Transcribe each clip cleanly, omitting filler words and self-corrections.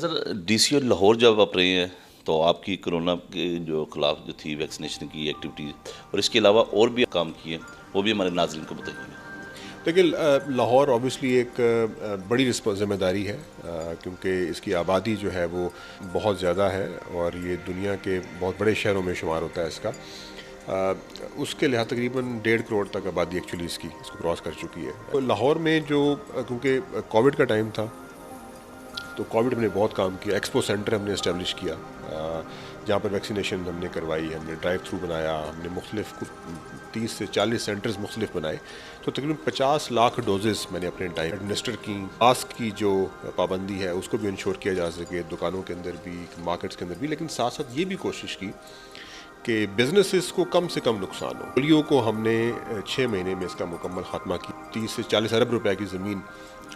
سر D C اور لاہور جب آپ رہے ہیں تو آپ کی کرونا کے جو خلاف جو تھی ویکسینیشن کی ایکٹیویٹیز اور اس کے علاوہ اور بھی کام کیے وہ بھی ہمارے ناظرین کو بتائیے گا۔ دیکھیں لاہور اوبیسلی ایک بڑی ذمہ داری ہے کیونکہ اس کی آبادی جو ہے وہ بہت زیادہ ہے اور یہ دنیا کے بہت بڑے شہروں میں شمار ہوتا ہے اس کا۔ اس کے لحاظ تقریباً 1.5 کروڑ تک آبادی ایکچولی اس کو کراس کر چکی ہے۔ لاہور میں جو کیونکہ کووڈ کا ٹائم تھا تو کووڈ ہم نے بہت کام کیا، ایکسپو سینٹر ہم نے اسٹیبلش کیا جہاں پر ویکسینیشن ہم نے کروائی، ہم نے ڈرائیو تھرو بنایا، ہم نے مختلف 30 سے 40 سینٹرز مختلف بنائے، تو تقریباً 50 لاکھ ڈوزز میں نے اپنے ٹائم ایڈمنسٹر کی۔ ماسک کی جو پابندی ہے اس کو بھی انشور کیا جا سکے، دکانوں کے اندر بھی، مارکیٹس کے اندر بھی، لیکن ساتھ ساتھ یہ بھی کوشش کی کہ بزنسز کو کم سے کم نقصان ہو۔ پولیو کو ہم نے 6 مہینے میں اس کا مکمل خاتمہ کی، 30 سے 40 ارب روپے کی زمین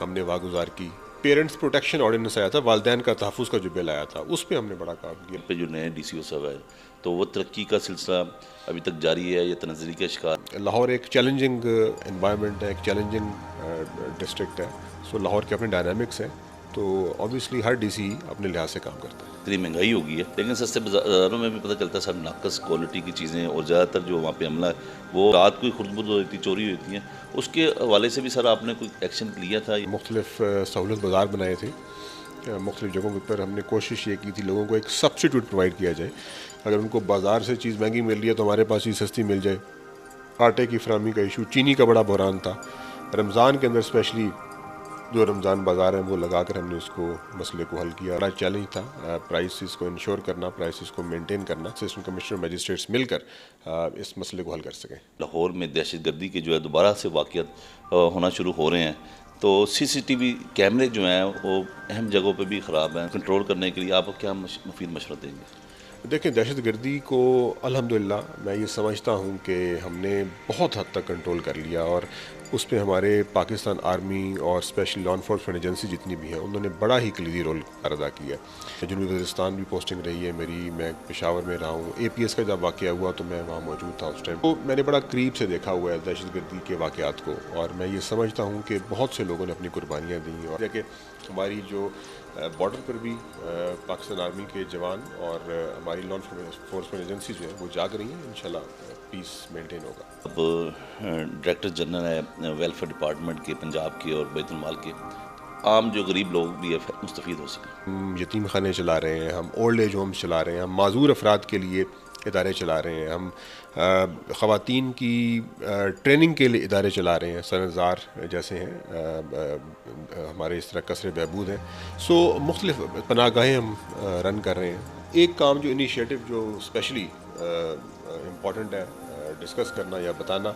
ہم نے واگزار کی۔ پیرنٹس پروٹیکشن آرڈیننس آیا تھا، والدین کا تحفظ کا جو بل آیا تھا، اس پہ ہم نے بڑا کام کیا۔ پہ جو نئے ڈی سی او صاحب ہے تو وہ ترقی کا سلسلہ ابھی تک جاری ہے یا تنزلی کا شکار؟ لاہور ایک چیلنجنگ انوائرمنٹ ہے، ایک چیلنجنگ ڈسٹرکٹ ہے، سو لاہور کے اپنے ڈائنامکس ہیں، تو اوبیسلی ہر ڈی سی اپنے لحاظ سے کام کرتا ہے۔ اتنی مہنگائی ہو گئی ہے لیکن سستے بازاروں میں بھی پتہ چلتا ہے سب ناقص کوالٹی کی چیزیں، اور زیادہ تر جو وہاں پہ عملہ ہے وہ رات کو خرد برد ہوتی چوری ہوتی ہیں، اس کے حوالے سے بھی سر آپ نے کوئی ایکشن لیا تھا؟ مختلف سہولت بازار بنائے تھے، مختلف جگہوں پر ہم نے کوشش یہ کی تھی لوگوں کو ایک سبسٹیٹیوٹ پرووائڈ کیا جائے، اگر ان کو بازار سے چیز مہنگی مل رہی ہے تو ہمارے پاس ہی سستی مل جائے۔ آٹے کی فراہمی کا ایشو، چینی کا بڑا بحران تھا رمضان کے اندر، اسپیشلی جو رمضان بازار ہیں وہ لگا کر ہم نے اس کو مسئلے کو حل کیا۔ بڑا چیلنج تھا پرائسز کو انشور کرنا، پرائسز کو مینٹین کرنا، اسسٹنٹ کمشنر میجسٹریٹس مل کر اس مسئلے کو حل کر سکیں۔ لاہور میں دہشت گردی کے جو ہے دوبارہ سے واقعات ہونا شروع ہو رہے ہیں، تو سی سی ٹی وی کیمرے جو ہیں وہ اہم جگہوں پہ بھی خراب ہیں، کنٹرول کرنے کے لیے آپ کیا مفید مشورہ دیں گے؟ دیکھیں دہشت گردی کو الحمدللہ میں یہ سمجھتا ہوں کہ ہم نے بہت حد تک کنٹرول کر لیا، اور اس پہ ہمارے پاکستان آرمی اور اسپیشل لا انفورسمنٹ ایجنسی جتنی بھی ہیں انہوں نے بڑا ہی کلیدی رول ادا کیا ہے۔ جنوبی وزیرستان بھی پوسٹنگ رہی ہے میری، میں پشاور میں رہا ہوں، اے پی ایس کا جب واقعہ ہوا تو میں وہاں موجود تھا اس ٹائم، تو میں نے بڑا قریب سے دیکھا ہوا ہے دہشت گردی کے واقعات کو، اور میں یہ سمجھتا ہوں کہ بہت سے لوگوں نے اپنی قربانیاں دیں، اور کہ ہماری جو بارڈر پر بھی پاکستان آرمی کے جوان اور ہماری لا انفورسمنٹ ایجنسی جو ہے وہ جاگ رہی ہیں، انشاءاللہ پیس مینٹین ہوگا۔ اب ڈائریکٹر جنرل ہے ویلفیئر ڈپارٹمنٹ کے پنجاب کے اور بیت المال کے، عام جو غریب لوگ بھی مستفید ہو سکیں۔ ہم یتیم خانے چلا رہے ہیں، ہم اولڈ ایج ہومز چلا رہے ہیں، ہم معذور افراد کے لیے ادارے چلا رہے ہیں، ہم خواتین کی ٹریننگ کے لیے ادارے چلا رہے ہیں، سنظار جیسے ہیں ہمارے، اس طرح قصر بہبود ہیں، سو مختلف پناہ گاہیں ہم رن کر رہے ہیں۔ ایک کام جو انیشیٹو جو اسپیشلی امپورٹنٹ ہے ڈسکس کرنا یا بتانا،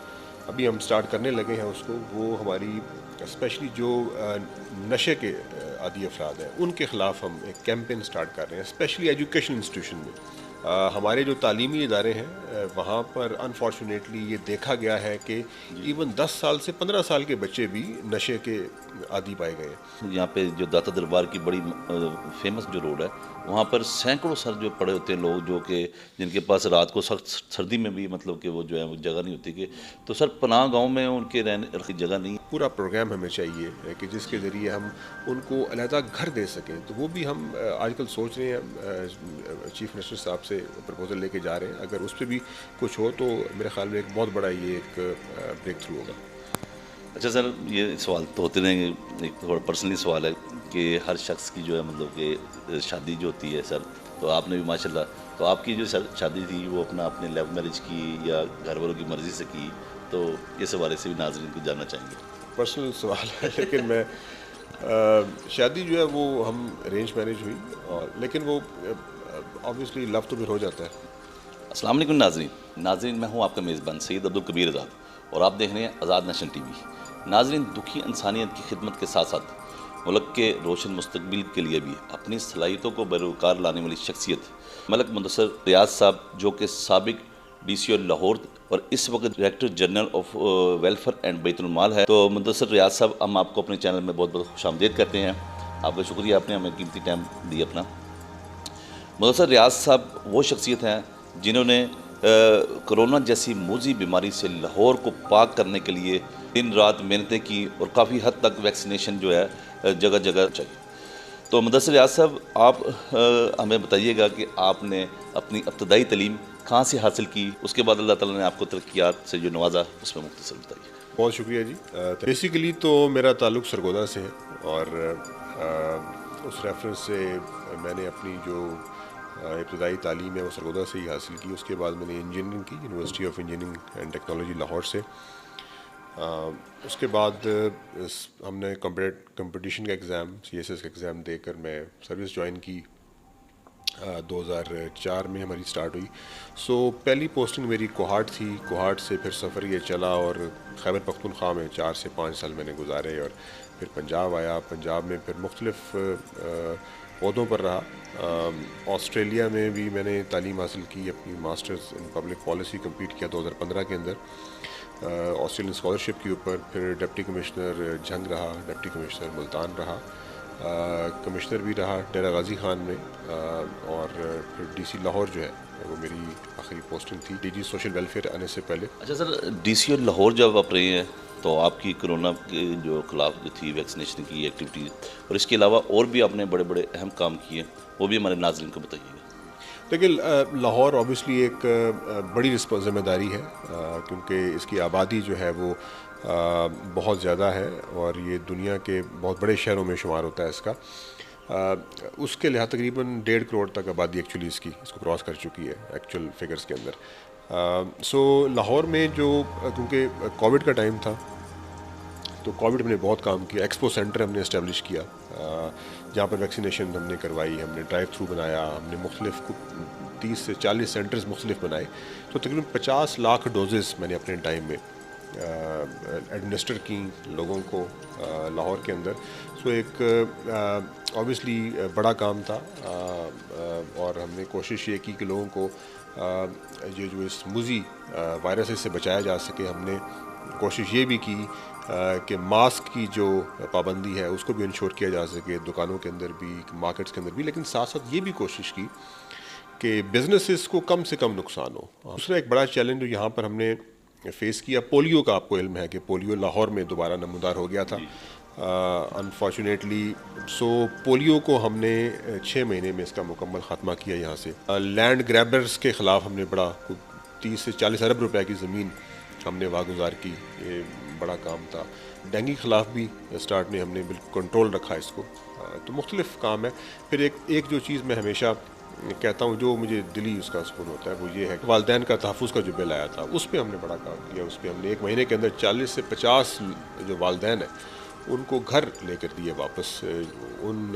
ابھی ہم سٹارٹ کرنے لگے ہیں اس کو، وہ ہماری اسپیشلی جو نشے کے عادی افراد ہیں ان کے خلاف ہم ایک کیمپین سٹارٹ کر رہے ہیں، اسپیشلی ایجوکیشن انسٹیٹیوشن میں۔ ہمارے جو تعلیمی ادارے ہیں وہاں پر انفارچونیٹلی یہ دیکھا گیا ہے کہ ایون 10 سال سے 15 سال کے بچے بھی نشے کے عادی پائے گئے ہیں۔ یہاں پہ جو داتا دربار کی بڑی فیمس جو روڈ ہے وہاں پر سینکڑوں سر جو پڑے ہوتے ہیں لوگ، جو کہ جن کے پاس رات کو سخت سردی میں بھی مطلب کہ وہ جو ہے وہ جگہ نہیں ہوتی، کہ تو سر پناہ گاؤں میں ان کے رہنے کی جگہ نہیں۔ پورا پروگرام ہمیں چاہیے کہ جس کے ذریعے ہم ان کو علیحدہ گھر دے سکیں، تو وہ بھی ہم آج کل سوچ رہے ہیں، چیف منسٹر صاحب سے پرپوزل لے کے جا رہے ہیں، اگر اس پہ بھی کچھ ہو تو میرے خیال میں ایک بہت بڑا یہ ایک بریک تھرو ہوگا۔ اچھا سر، یہ سوال تو ہوتے رہیں گے، ایک تھوڑا پرسنلی سوال ہے کہ ہر شخص کی جو ہے مطلب کہ شادی جو ہوتی ہے سر، تو آپ نے بھی ماشاءاللہ، تو آپ کی جو شادی تھی وہ اپنے لیو میرج کی یا گھر والوں کی مرضی سے کی، تو اس حوالے سے بھی ناظرین کو جاننا چاہیں گے۔ پرسنل سوال ہے، لیکن میں شادی جو ہے وہ ہم ارینج میرج ہوئی، اور لیکن وہ آبویسلی لو تو پھر ہو جاتا ہے۔ السلام علیکم ناظرین، میں ہوں آپ کا میزبان سید عبدالکبیر آزاد، اور آپ دیکھ رہے ہیں آزاد نیشن ٹی وی۔ ناظرین، دکھی انسانیت کی خدمت کے ساتھ ساتھ ملک کے روشن مستقبل کے لیے بھی اپنی صلاحیتوں کو بروکار لانے والی شخصیت ملک منتصر ریاض صاحب، جو کہ سابق ڈی سی او لاہور اور اس وقت director general of welfare and بیت المال ہے، تو منتصر ریاض صاحب، ہم آپ کو اپنے چینل میں بہت بہت خوش آمدید کرتے ہیں۔ آپ کا شکریہ، آپ نے ہمیں قیمتی ٹائم دی اپنا۔ منتصر ریاض صاحب وہ شخصیت ہیں جنہوں نے کرونا جیسی موذی بیماری سے لاہور کو پاک کرنے کے لیے دن رات محنتیں کی، اور کافی حد تک ویکسینیشن جو ہے جگہ جگہ چاہیے۔ تو مدثر ریاض صاحب آپ ہمیں بتائیے گا کہ آپ نے اپنی ابتدائی تعلیم کہاں سے حاصل کی، اس کے بعد اللہ تعالیٰ نے آپ کو ترقیات سے جو نوازا اس میں مختصر بتائیے. بہت شکریہ جی. بیسیکلی تو میرا تعلق سرگودا سے ہے اور اس ریفرنس سے میں نے اپنی جو ابتدائی تعلیم ہے وہ سرگودا سے ہی حاصل کی. اس کے بعد میں نے انجینئرنگ کی university of engineering and technology Lahore سے. اس کے بعد ہم نے کمپٹیشن کا ایگزام CSS کا ایگزام دے کر میں سروس جوائن کی. 2004 میں ہماری سٹارٹ ہوئی. سو پہلی پوسٹنگ میری کوہاٹ تھی. کوہاٹ سے پھر سفر یہ چلا اور خیبر پختونخوا میں 4 سے 5 سال میں نے گزارے اور پھر پنجاب آیا. پنجاب میں پھر مختلف عہدوں پر رہا. آسٹریلیا میں بھی میں نے تعلیم حاصل کی، اپنی masters in public policy complete کیا 2015 کے اندر آسٹریلین اسکالرشپ کے اوپر. پھر ڈپٹی کمشنر جھنگ رہا، ڈپٹی کمشنر ملتان رہا، کمشنر بھی رہا ڈیرہ غازی خان میں، اور پھر DC لاہور جو ہے وہ میری آخری پوسٹنگ تھی DG سوشل ویلفیئر آنے سے پہلے. اچھا سر، DC لاہور جب آپ رہے ہیں تو آپ کی کرونا کے جو خلاف جو تھی ویکسینیشن کی ایکٹیویٹیز، اور اس کے علاوہ اور بھی آپ نے بڑے بڑے اہم کام کیے، وہ بھی ہمارے ناظرین کو بتائیے گا. لیکن لاہور اوبیسلی ایک بڑی ذمہ داری ہے کیونکہ اس کی آبادی جو ہے وہ بہت زیادہ ہے اور یہ دنیا کے بہت بڑے شہروں میں شمار ہوتا ہے اس کا. اس کے لحاظ تقریباً 1.5 کروڑ تک آبادی ایکچولی اس کو کراس کر چکی ہے ایکچوئل فگرز کے اندر. سو لاہور میں جو کیونکہ کووڈ کا ٹائم تھا تو کووڈ ہم نے بہت کام کیا. ایکسپو سینٹر ہم نے اسٹیبلش کیا جہاں پر ویکسینیشن ہم نے کروائی. ہم نے ڈرائیو تھرو بنایا، ہم نے مختلف 30 سے 40 سینٹرز مختلف بنائے. تو تقریباً 50 لاکھ ڈوزز میں نے اپنے ٹائم میں ایڈمنسٹر کی لوگوں کو لاہور کے اندر. سو ایک اوبیسلی بڑا کام تھا اور ہم نے کوشش یہ کی کہ لوگوں کو یہ جو اس موذی وائرس سے بچایا جا سکے. ہم نے کوشش یہ بھی کی کہ ماسک کی جو پابندی ہے اس کو بھی انشور کیا جا سکے، دکانوں کے اندر بھی، مارکیٹس کے اندر بھی. لیکن ساتھ ساتھ یہ بھی کوشش کی کہ بزنسز کو کم سے کم نقصان ہو. دوسرا ایک بڑا چیلنج جو یہاں پر ہم نے فیس کیا، پولیو کا آپ کو علم ہے کہ پولیو لاہور میں دوبارہ نمودار ہو گیا تھا انفارچونیٹلی. سو پولیو کو ہم نے 6 مہینے میں اس کا مکمل خاتمہ کیا. یہاں سے لینڈ گریبرز کے خلاف ہم نے بڑا 30 سے 40 ارب روپے کی زمین ہم نے واگزار کی. یہ بڑا کام تھا. ڈینگی خلاف بھی اسٹارٹ میں ہم نے بالکل کنٹرول رکھا اس کو. تو مختلف کام ہے. پھر ایک جو چیز میں ہمیشہ کہتا ہوں جو مجھے دلی اس کا سکون ہوتا ہے وہ یہ ہے کہ والدین کا تحفظ کا جو بل آیا تھا اس پہ ہم نے بڑا کام کیا. اس پہ ہم نے 1 مہینے کے اندر 40 سے 50 جو والدین ہیں ان کو گھر لے کر دیے واپس، ان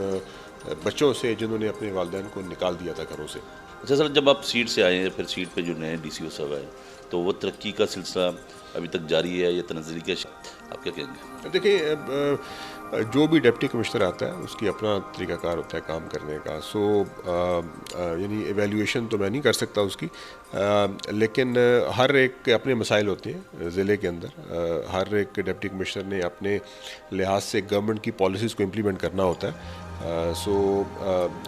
بچوں سے جنہوں نے اپنے والدین کو نکال دیا تھا گھروں سے. اچھا سر، جب آپ سیٹ سے آئے ہیں پھر سیٹ پہ جو نئے DCO صاحب آئے تو وہ ترقی کا سلسلہ ابھی تک جاری ہے یا تنزلی کا آپ کیا کہیں گے؟ دیکھیں، جو بھی ڈپٹی کمشنر آتا ہے اس کی اپنا طریقہ کار ہوتا ہے کام کرنے کا. سو یعنی ایویلیویشن تو میں نہیں کر سکتا اس کی، لیکن ہر ایک کے اپنے مسائل ہوتے ہیں ضلع کے اندر. ہر ایک ڈپٹی کمشنر نے اپنے لحاظ سے گورنمنٹ کی پالیسیز کو امپلیمنٹ کرنا ہوتا ہے. سو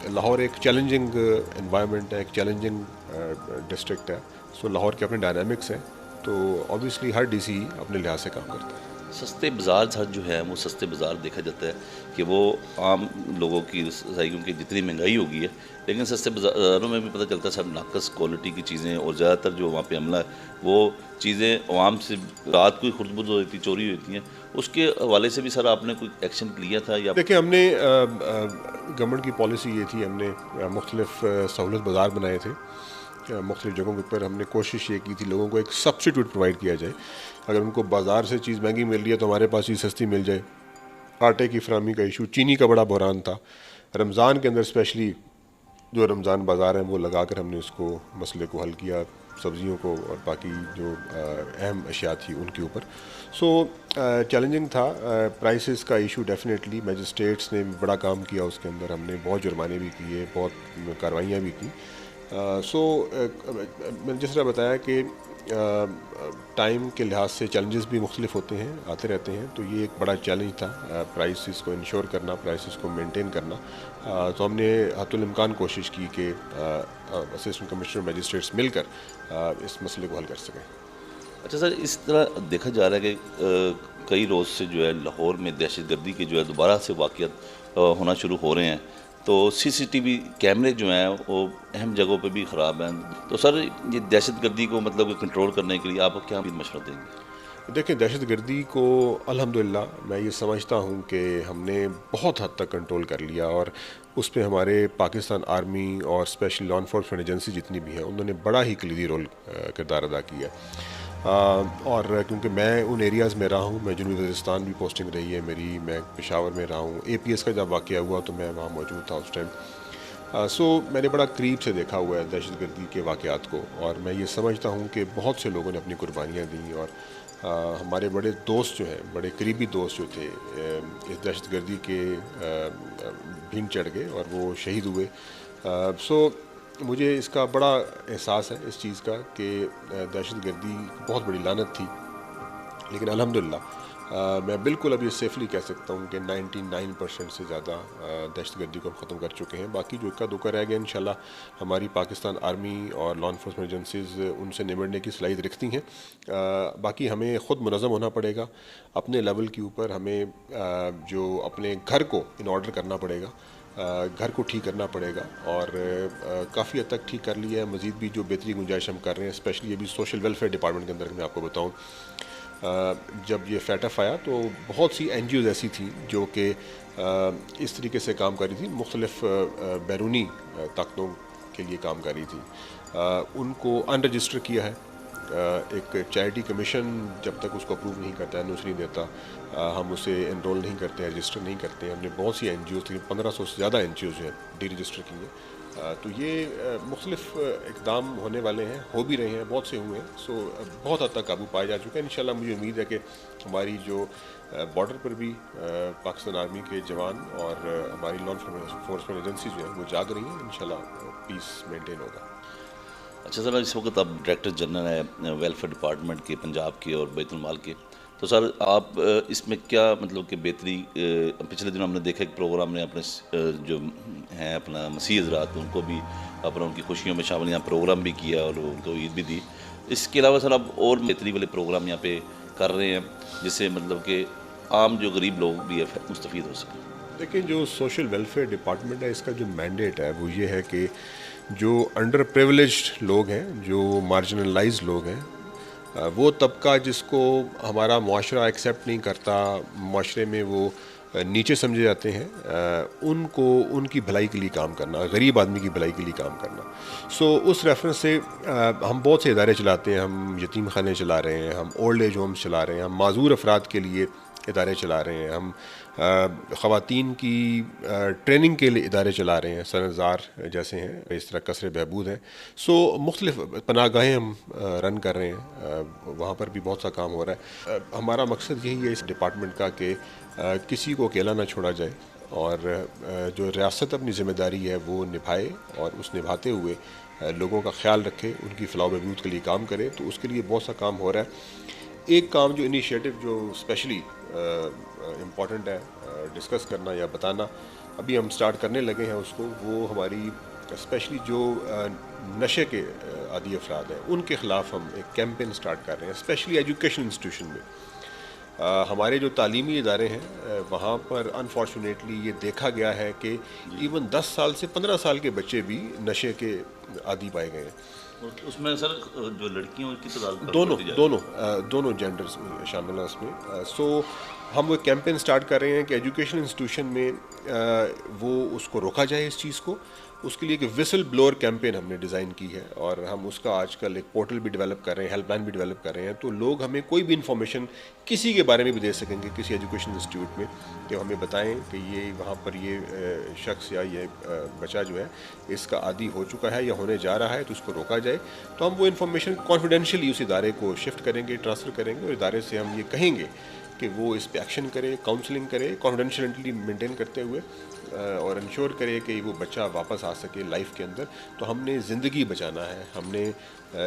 لاہور ایک چیلنجنگ انوائرمنٹ ہے، ایک چیلنجنگ ڈسٹرکٹ ہے. سو لاہور کے اپنے ڈائنامکس ہیں تو اوبیسلی ہر DC اپنے لحاظ سے کام کرتا ہے. سستے بازار جو ہے وہ سستے بازار دیکھا جاتا ہے کہ وہ عام لوگوں کی رسائی، کیونکہ جتنی مہنگائی ہو گئی ہے لیکن سستے بازاروں میں بھی پتہ چلتا ہے سب ناقص کوالٹی کی چیزیں، اور زیادہ تر جو وہاں پہ عملہ ہے وہ چیزیں عوام سے رات کو خرد برد ہوتی چوری ہوتی ہیں. اس کے حوالے سے بھی سر آپ نے کوئی ایکشن لیا تھا یا؟ دیکھیں، ہم نے گورنمنٹ کی پالیسی یہ تھی، ہم نے مختلف سہولت بازار بنائے تھے مختلف جگہوں کے اوپر. ہم نے کوشش یہ کی تھی لوگوں کو ایک سبسٹیٹیوٹ پرووائڈ کیا جائے. اگر ان کو بازار سے چیز مہنگی مل رہی ہے تو ہمارے پاس ہی سستی مل جائے. آٹے کی فراہمی کا ایشو، چینی کا بڑا بحران تھا رمضان کے اندر، اسپیشلی جو رمضان بازار ہیں وہ لگا کر ہم نے اس کو مسئلے کو حل کیا، سبزیوں کو اور باقی جو اہم اشیاء تھی ان کے اوپر. سو چیلنجنگ تھا. پرائسز کا ایشو ڈیفینیٹلی میجسٹریٹس نے بھی بڑا کام کیا اس کے اندر. ہم نے بہت جرمانے بھی کیے، بہت کارروائیاں بھی کی. سو میں نے جس طرح بتایا کہ ٹائم کے لحاظ سے چیلنجز بھی مختلف ہوتے ہیں، آتے رہتے ہیں. تو یہ ایک بڑا چیلنج تھا پرائسز کو انشور کرنا، پرائسز کو مینٹین کرنا. تو ہم نے حتی الامکان کوشش کی کہ اسسٹنٹ کمشنر میجسٹریٹس مل کر اس مسئلے کو حل کر سکیں. اچھا سر، اس طرح دیکھا جا رہا ہے کہ کئی روز سے جو ہے لاہور میں دہشت گردی کے جو ہے دوبارہ سے واقعات ہونا شروع ہو رہے ہیں، تو CCTV کیمرے جو ہیں وہ اہم جگہوں پہ بھی خراب ہیں. تو سر یہ دہشت گردی کو مطلب کہ کنٹرول کرنے کے لیے آپ کیا مشورہ دیں گے؟ دیکھیں، دہشت گردی کو الحمدللہ میں یہ سمجھتا ہوں کہ ہم نے بہت حد تک کنٹرول کر لیا، اور اس پہ ہمارے پاکستان آرمی اور اسپیشلی لا انفورسمنٹ ایجنسی جتنی بھی ہیں انہوں نے بڑا ہی کلیدی رول کردار ادا کیا. اور کیونکہ میں ان ایریاز میں رہا ہوں، میں جنوبی وزیرستان بھی پوسٹنگ رہی ہے میری، میں پشاور میں رہا ہوں، APS کا جب واقعہ ہوا تو میں وہاں موجود تھا اس ٹائم. سو میں نے بڑا قریب سے دیکھا ہوا ہے دہشت گردی کے واقعات کو، اور میں یہ سمجھتا ہوں کہ بہت سے لوگوں نے اپنی قربانیاں دیں، اور ہمارے بڑے دوست جو ہیں، بڑے قریبی دوست جو تھے، اس دہشت گردی کے بھین چڑھ گئے اور وہ شہید ہوئے. سو مجھے اس کا بڑا احساس ہے اس چیز کا کہ دہشت گردی بہت بڑی لعنت تھی، لیکن الحمدللہ میں بالکل اب یہ سیفلی کہہ سکتا ہوں کہ 99% سے زیادہ دہشت گردی کو ہم ختم کر چکے ہیں. باقی جو اکا دکا رہ گیا انشاءاللہ ہماری پاکستان آرمی اور لا انفورسمنٹ ایجنسیز ان سے نمٹنے کی صلاحیت رکھتی ہیں. باقی ہمیں خود منظم ہونا پڑے گا اپنے لیول کے اوپر، ہمیں جو اپنے گھر کو ان آرڈر کرنا پڑے گا، گھر کو ٹھیک کرنا پڑے گا، اور کافی حد تک ٹھیک کر لیا ہے. مزید بھی جو بہتری گنجائش ہم کر رہے ہیں، اسپیشلی ابھی سوشل ویلفیئر ڈپارٹمنٹ کے اندر میں آپ کو بتاؤں، جب یہ فیٹف آیا تو بہت سی NGOز ایسی تھیں جو کہ اس طریقے سے کام کر رہی تھی، مختلف بیرونی طاقتوں کے لیے کام کر رہی تھی. ان کو ان رجسٹر کیا ہے. ایک چیریٹی کمیشن جب تک اس کو اپروو نہیں کرتا ہے، نوٹس نہیں دیتا، ہم اسے انرول نہیں کرتے ہیں، رجسٹر نہیں کرتے ہیں. ہم نے بہت سی NGOز تھیں، 1500 سے زیادہ NGOز جو ہیں ڈی رجسٹر کی ہیں. تو یہ مختلف اقدام ہونے والے ہیں، ہو بھی رہے ہیں، بہت سے ہوئے ہیں. سو بہت حد تک قابو پایا جا چکا ہے. انشاءاللہ مجھے امید ہے کہ ہماری جو بارڈر پر بھی پاکستان آرمی کے جوان اور ہماری لا انفورسمنٹ ایجنسیز جو ہیں وہ جاگ رہی ہیں. انشاءاللہ پیس مینٹین ہوگا. اچھا سر، اس وقت آپ ڈائریکٹر جنرل ہیں ویلفیئر ڈپارٹمنٹ کے پنجاب کے اور بیت المال کے، تو سر آپ اس میں کیا مطلب کہ بہتری، پچھلے دنوں ہم نے دیکھا ایک پروگرام نے اپنے جو ہیں اپنا مسیح حضرات ان کو بھی اپنا ان کی خوشیوں میں شامل یہاں پروگرام بھی کیا اور ان کو عید بھی دی. اس کے علاوہ سر آپ اور بہتری والے پروگرام یہاں پہ کر رہے ہیں جس سے مطلب کہ عام جو غریب لوگ بھی مستفید ہو سکیں؟ دیکھیں، جو سوشل ویلفیئر ڈپارٹمنٹ ہے اس کا جو مینڈیٹ ہے وہ یہ ہے کہ جو انڈر پریولیجڈ لوگ ہیں، جو مارجنلائز لوگ ہیں، وہ طبقہ جس کو ہمارا معاشرہ ایکسیپٹ نہیں کرتا، معاشرے میں وہ نیچے سمجھے جاتے ہیں، ان کو ان کی بھلائی کے لیے کام کرنا، غریب آدمی کی بھلائی کے لیے کام کرنا. سو اس ریفرنس سے ہم بہت سے ادارے چلاتے ہیں. ہم یتیم خانے چلا رہے ہیں، ہم اولڈ ایج ہومس چلا رہے ہیں، ہم معذور افراد کے لیے ادارے چلا رہے ہیں، ہم خواتین کی ٹریننگ کے لیے ادارے چلا رہے ہیں، سنزار جیسے ہیں، اس طرح قصر بہبود ہیں. سو مختلف پناہ گاہیں ہم رن کر رہے ہیں، وہاں پر بھی بہت سا کام ہو رہا ہے. ہمارا مقصد یہی ہے اس ڈپارٹمنٹ کا کہ کسی کو اکیلا نہ چھوڑا جائے، اور جو ریاست اپنی ذمہ داری ہے وہ نبھائے، اور اس نبھاتے ہوئے لوگوں کا خیال رکھے، ان کی فلاح و بہبود کے لیے کام کرے. تو اس کے لیے بہت سا کام ہو رہا ہے. ایک کام جو انیشیٹو جو اسپیشلی امپورٹنٹ ہے ڈسکس کرنا یا بتانا، ابھی ہم سٹارٹ کرنے لگے ہیں اس کو، وہ ہماری اسپیشلی جو نشے کے عادی افراد ہیں ان کے خلاف ہم ایک کیمپین سٹارٹ کر رہے ہیں، اسپیشلی ایجوکیشن انسٹیٹیوشن میں. ہمارے جو تعلیمی ادارے ہیں وہاں پر انفارچونیٹلی یہ دیکھا گیا ہے کہ ایون 10 سال سے 15 سال کے بچے بھی نشے کے عادی پائے گئے ہیں. اس میں سر جو لڑکیوں کی تعداد دونوں جینڈرز شامل ہیں اس میں. سو ہم وہ کیمپین سٹارٹ کر رہے ہیں کہ ایجوکیشن انسٹیٹیوشن میں وہ اس کو روکا جائے اس چیز کو. اس کے لیے ایک وسل بلور کیمپین ہم نے ڈیزائن کی ہے، اور ہم اس کا آج کل ایک پورٹل بھی ڈیولپ کر رہے ہیں، ہیلپ لائن بھی ڈیولپ کر رہے ہیں. تو لوگ ہمیں کوئی بھی انفارمیشن کسی کے بارے میں بھی دے سکیں گے، کسی ایجوکیشن انسٹیٹیوٹ میں، کہ ہمیں بتائیں کہ یہ وہاں پر یہ شخص یا یہ بچہ جو ہے اس کا عادی ہو چکا ہے یا ہونے جا رہا ہے، تو اس کو روکا جائے. تو ہم وہ انفارمیشن کانفیڈینشلی اس ادارے کو شفٹ کریں گے، ٹرانسفر کریں گے، اور ادارے سے ہم یہ کہیں گے کہ وہ اس پہ ایکشن کرے، کاؤنسلنگ کرے، کانفیڈینشیلٹی مینٹین کرتے ہوئے، اور انشور کرے کہ وہ بچہ واپس آ سکے لائف کے اندر. تو ہم نے زندگی بچانا ہے، ہم نے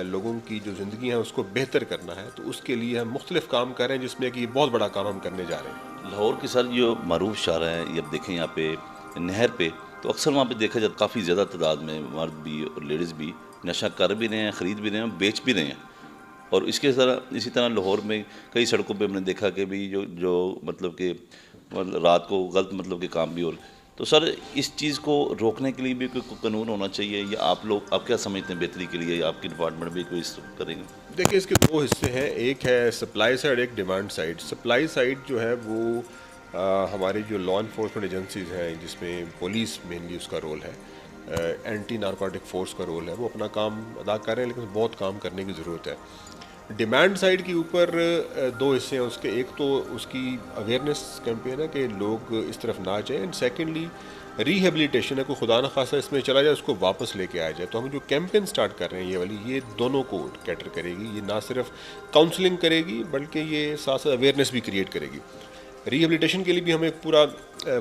لوگوں کی جو زندگی ہیں اس کو بہتر کرنا ہے. تو اس کے لیے ہم مختلف کام کر رہے ہیں، جس میں کہ یہ بہت بڑا کام ہم کرنے جا رہے ہیں. لاہور کے سر جو معروف شارع ہیں، یہ اب دیکھیں یہاں پہ نہر پہ، تو اکثر وہاں پہ دیکھا جاتا کافی زیادہ تعداد میں مرد بھی اور لیڈیز بھی نشہ کر بھی رہے ہیں، خرید بھی رہے ہیں، بیچ بھی رہے ہیں. اور اسی طرح لاہور میں کئی سڑکوں پہ ہم نے دیکھا کہ بھی جو مطلب کہ رات کو غلط مطلب کہ کام بھی اور تو سر اس چیز کو روکنے کے لیے بھی کوئی قانون ہونا چاہیے، یا آپ کیا سمجھتے ہیں بہتری کے لیے آپ کی ڈپارٹمنٹ بھی کوئی اس کریں گے؟ دیکھیں اس کے دو حصے ہیں، ایک ہے سپلائی سائڈ، ایک ڈیمانڈ سائڈ۔ سپلائی سائڈ جو ہے وہ ہماری جو لا انفورسمنٹ ایجنسیز ہیں، جس میں پولیس مینلی اس کا رول ہے، اینٹی نارکوٹک فورس کا رول ہے، وہ اپنا کام ادا کر رہے ہیں، لیکن بہت کام کرنے کی ضرورت ہے۔ ڈیمانڈ سائڈ کے اوپر دو حصے ہیں اس کے، ایک تو اس کی اویئرنیس کیمپین ہے کہ لوگ اس طرف نہ جائیں، اینڈ سیکنڈلی ریہیبلیٹیشن ہے، کوئی خدا نخواستہ اس میں چلا جائے اس کو واپس لے کے آ جائے۔ تو ہم جو کیمپین سٹارٹ کر رہے ہیں یہ والی، یہ دونوں کو کیٹر کرے گی، یہ نہ صرف کاؤنسلنگ کرے گی بلکہ یہ ساتھ ساتھ اویئرنیس بھی کریٹ کرے گی۔ ریہیبلیٹیشن کے لیے بھی ہمیں پورا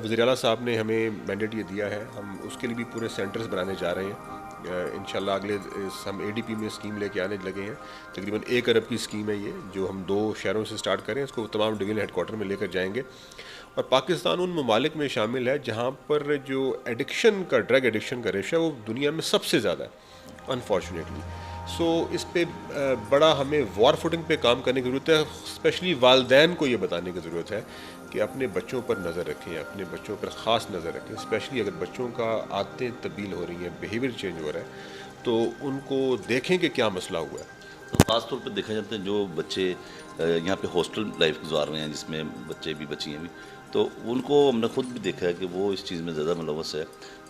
وزیر اعلیٰ صاحب نے ہمیں مینڈیٹ یہ دیا ہے، ہم اس کے لیے بھی پورے سینٹرز بنانے جا رہے ہیں۔ انشاءاللہ اگلے ہم اے ڈی پی میں اسکیم لے کے آنے لگے ہیں، تقریباً 1 ارب کی اسکیم ہے یہ، جو ہم 2 شہروں سے سٹارٹ کریں، اس کو تمام ڈویژن ہیڈ کوارٹر میں لے کر جائیں گے۔ اور پاکستان ان ممالک میں شامل ہے جہاں پر جو ایڈکشن کا، ڈرگ ایڈکشن کا ریشو ہے وہ دنیا میں سب سے زیادہ ہے انفارچونیٹلی۔ سو اس پہ بڑا ہمیں وار فوٹنگ پہ کام کرنے کی ضرورت ہے، اسپیشلی والدین کو یہ بتانے کی ضرورت ہے کہ اپنے بچوں پر نظر رکھیں، اپنے بچوں پر خاص نظر رکھیں، اسپیشلی اگر بچوں کا عادتیں تبدیل ہو رہی ہیں، بیہیویئر چینج ہو رہا ہے، تو ان کو دیکھیں کہ کیا مسئلہ ہوا ہے۔ تو خاص طور پہ دیکھا جاتا ہے جو بچے یہاں پہ ہاسٹل لائف گزار رہے ہیں، جس میں بچے بھی بچیاں بھی، تو ان کو ہم نے خود بھی دیکھا ہے کہ وہ اس چیز میں زیادہ ملوث ہے،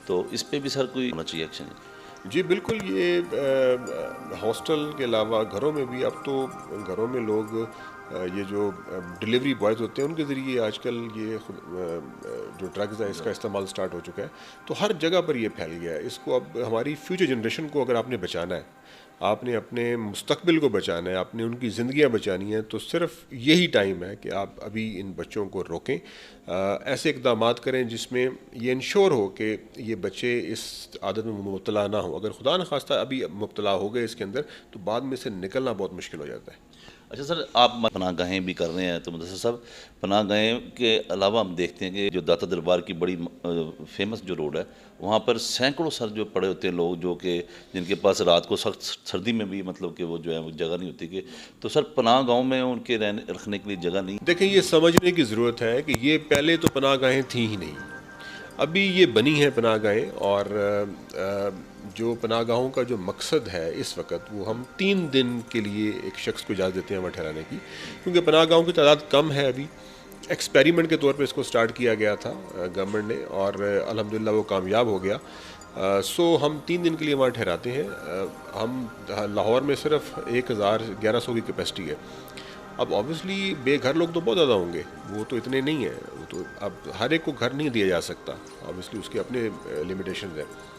تو اس پہ بھی سر کوئی ہونا چاہیے ایکشن؟ جی بالکل، یہ ہاسٹل کے علاوہ گھروں میں بھی، اب تو گھروں میں لوگ یہ جو ڈلیوری بوائز ہوتے ہیں ان کے ذریعے آج کل یہ جو ڈرگز ہے اس کا استعمال سٹارٹ ہو چکا ہے، تو ہر جگہ پر یہ پھیل گیا ہے۔ اس کو اب ہماری فیوچر جنریشن کو اگر آپ نے بچانا ہے، آپ نے اپنے مستقبل کو بچانا ہے، آپ نے ان کی زندگیاں بچانی ہیں، تو صرف یہی ٹائم ہے کہ آپ ابھی ان بچوں کو روکیں، ایسے اقدامات کریں جس میں یہ انشور ہو کہ یہ بچے اس عادت میں مبتلا نہ ہوں۔ اگر خدا نخواستہ ابھی مبتلا ہو گئے اس کے اندر، تو بعد میں سے نکلنا بہت مشکل ہو جاتا ہے۔ اچھا سر، آپ پناہ گاہیں بھی کر رہے ہیں، تو مدثر صاحب پناہ گاہیں کے علاوہ ہم دیکھتے ہیں کہ جو داتا دربار کی بڑی فیمس جو روڈ ہے، وہاں پر سینکڑوں سر جو پڑے ہوتے ہیں لوگ، جو کہ جن کے پاس رات کو سخت سردی میں بھی مطلب کہ وہ جو ہے وہ جگہ نہیں ہوتی، کہ تو سر پناہ گاہوں میں ان کے رکھنے کے لیے جگہ نہیں؟ دیکھیں یہ سمجھنے کی ضرورت ہے کہ یہ پہلے تو پناہ گاہیں تھیں ہی نہیں، ابھی یہ بنی ہیں پناہ گاہیں، اور جو پناہ گاہوں کا جو مقصد ہے اس وقت، وہ ہم 3 دن کے لیے ایک شخص کو اجازت دیتے ہیں وہاں ٹھہرانے کی، کیونکہ پناہ گاہوں کی تعداد کم ہے ابھی۔ ایکسپیریمنٹ کے طور پہ اس کو سٹارٹ کیا گیا تھا گورنمنٹ نے، اور الحمدللہ وہ کامیاب ہو گیا۔ سو ہم 3 دن کے لیے وہاں ٹھہراتے ہیں۔ ہم لاہور میں صرف 1100 کی کیپیسٹی ہے۔ اب آبویسلی بے گھر لوگ تو بہت زیادہ ہوں گے، وہ تو اتنے نہیں ہیں، وہ تو اب ہر ایک کو گھر نہیں دیا جا سکتا، آبویسلی اس کے اپنے لمیٹیشنز ہیں۔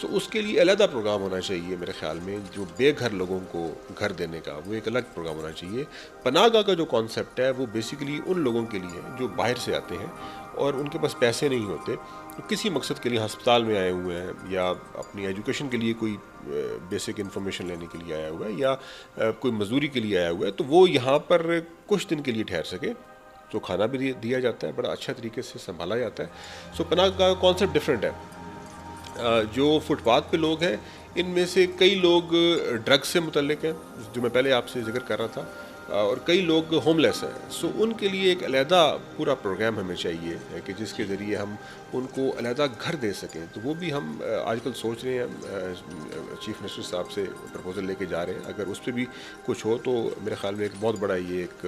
سو اس کے لیے علیحدہ پروگرام ہونا چاہیے میرے خیال میں، جو بے گھر لوگوں کو گھر دینے کا، وہ ایک الگ پروگرام ہونا چاہیے۔ پناہ گاہ کا جو کانسیپٹ ہے وہ بیسیکلی ان لوگوں کے لیے ہے جو باہر سے آتے ہیں اور ان کے پاس پیسے نہیں ہوتے، کسی مقصد کے لیے ہسپتال میں آئے ہوئے ہیں، یا اپنی ایجوکیشن کے لیے کوئی بیسک انفارمیشن لینے کے لیے آیا ہوا ہے، یا کوئی مزدوری کے لیے آیا ہوا ہے، تو وہ یہاں پر کچھ دن کے لیے ٹھہر سکے، تو کھانا بھی دیا جاتا ہے، بڑا اچھا طریقے سے سنبھالا جاتا ہے۔ سو پناہ کا کانسیپٹ ڈفرینٹ ہے۔ جو فٹ پاتھ پہ لوگ ہیں، ان میں سے کئی لوگ ڈرگ سے متعلق ہیں، جو میں پہلے آپ سے ذکر کر رہا تھا، اور کئی لوگ ہوم لیس ہیں۔ سو ان کے لیے ایک علیحدہ پورا پروگرام ہمیں چاہیے کہ جس کے ذریعے ہم ان کو علیحدہ گھر دے سکیں، تو وہ بھی ہم آج کل سوچ رہے ہیں، چیف منسٹر صاحب سے پرپوزل لے کے جا رہے ہیں، اگر اس پہ بھی کچھ ہو تو میرے خیال میں ایک بہت بڑا یہ ایک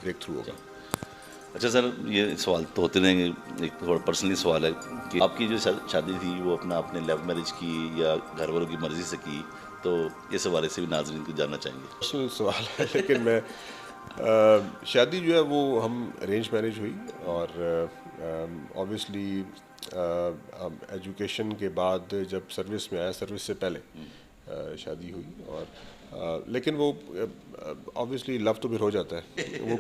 بریک تھرو ہوگا۔ اچھا سر، یہ سوال تو ہوتے رہیں گے، ایک تھوڑا پرسنلی سوال ہے کہ آپ کی جو شادی تھی وہ اپنے لیو میرج کی یا گھر والوں کی مرضی سے کی، تو اس حوالے سے بھی ناظرین کو جاننا چاہیں گے۔ پرسنل سوال ہے، لیکن میں شادی جو ہے وہ ہم ارینج میرج ہوئی، اور اوبویسلی ایجوکیشن کے بعد جب سروس میں آیا، سروس سے پہلے شادی ہوئی، اور لیکن وہ اوبویسلی لو تو پھر ہو جاتا ہے وہ۔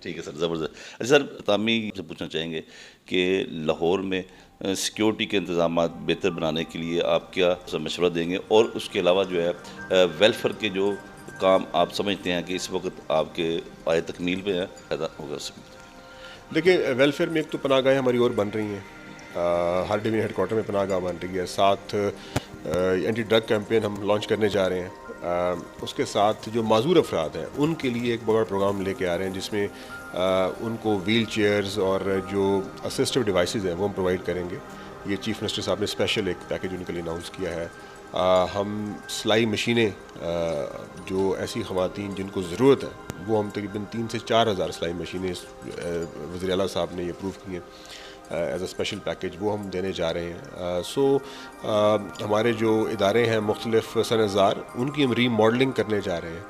ٹھیک ہے سر، زبردست۔ اچھا سر، تعمی سے پوچھنا چاہیں گے کہ لاہور میں سیکیورٹی کے انتظامات بہتر بنانے کے لیے آپ کیا مشورہ دیں گے، اور اس کے علاوہ جو ہے ویلفیئر کے جو کام آپ سمجھتے ہیں کہ اس وقت آپ کے پائے تکمیل پہ ہیں، پیدا ہوگا اس میں؟ دیکھیں ویلفیئر میں ایک تو پناہ گاہیں ہماری اور بن رہی ہیں، ہر ڈویژن ہیڈ کوارٹر میں پناہ گاہ بن رہی ہے، ساتھ اینٹی ڈرگ کیمپین ہم لانچ کرنے جا رہے ہیں، اس کے ساتھ جو معذور افراد ہیں ان کے لیے ایک بڑا پروگرام لے کے آ رہے ہیں جس میں ان کو ویل چیئرز اور جو اسسٹو ڈیوائسز ہیں وہ ہم پرووائڈ کریں گے. یہ چیف منسٹر صاحب نے اسپیشل ایک پیکیج ان کے لیے اناؤنس کیا ہے. ہم سلائی مشینیں جو ایسی خواتین جن کو ضرورت ہے وہ ہم تقریباً 3,000 سے 4,000 سلائی مشینیں وزیر اعلیٰ صاحب نے یہ اپروو کی ہیں ایز اے اسپیشل پیکیج, وہ ہم دینے جا رہے ہیں. ہمارے جو ادارے ہیں مختلف صنعت زار ان کی ہم ری ماڈلنگ کرنے جا رہے ہیں,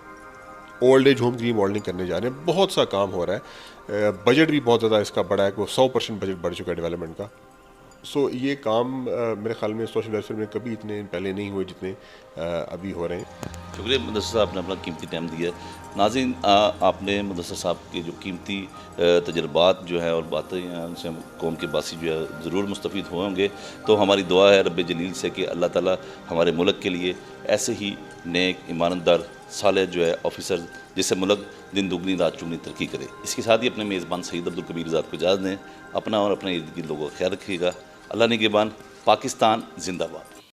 اولڈ ایج ہوم کی ری ماڈلنگ کرنے جا رہے ہیں. بہت سا کام ہو رہا ہے, بجٹ بھی بہت زیادہ اس کا بڑا ہے, وہ 100% بجٹ بڑھ چکا ہے ڈیولپمنٹ کا. یہ کام میرے خیال میں سوشل ویلفیئر میں کبھی اتنے پہلے نہیں ہوئے جتنے ابھی ہو رہے ہیں. شکریہ مدثر صاحب نے اپنا قیمتی ٹائم دیا. ناظرین, آپ نے مدثر صاحب کے جو قیمتی تجربات جو ہے اور باتیں ہیں ان سے قوم کے باسی جو ہے ضرور مستفید ہوئے ہوں گے. تو ہماری دعا ہے رب جلیل سے کہ اللہ تعالیٰ ہمارے ملک کے لیے ایسے ہی نیک ایماندار صالح جو ہے آفیسر جس سے ملک دن دگنی رات چگنی ترقی کرے. اس کے ساتھ ہی اپنے میزبان سعید عبدالکبیر آزاد کو اجازت دیں. اپنا اور اپنے ارد گرد لوگوں کا خیال رکھیے گا. اللہ نگہبان. پاکستان زندہ باد.